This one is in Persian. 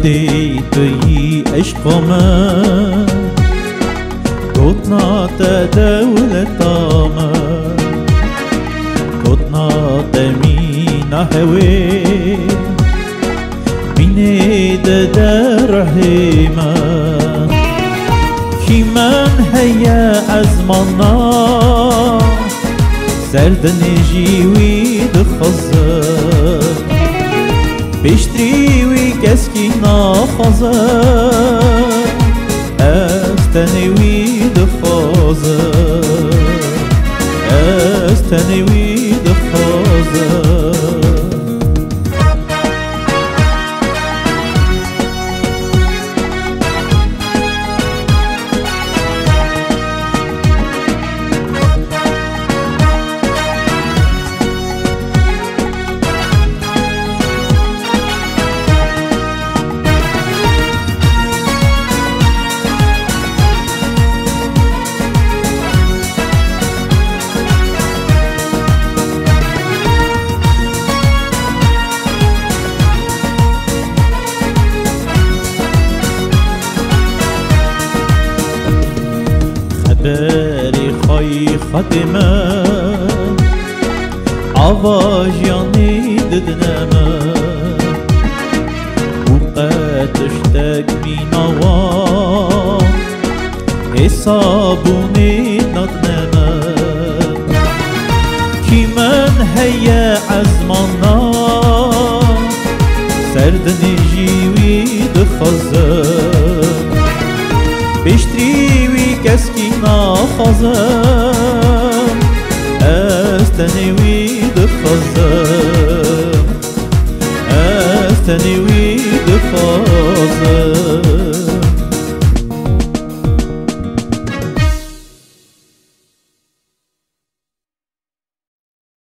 دی توی عشق من گوتنا تا دولتا من گوتنا تمین هوی بینه در من کی من هیا از منا سردن جیوی دخزه بشتری وی کسکی نخوازه از تنوی دخوازه از تنوی دخوازه بری خواهی خاتمه آواجیانی ددنمه بوقتشتک میناوا حسابونی ندنمه کی من هیا عزمانا سردن جیوی دخوزه بشتری وی کسکی نخوازه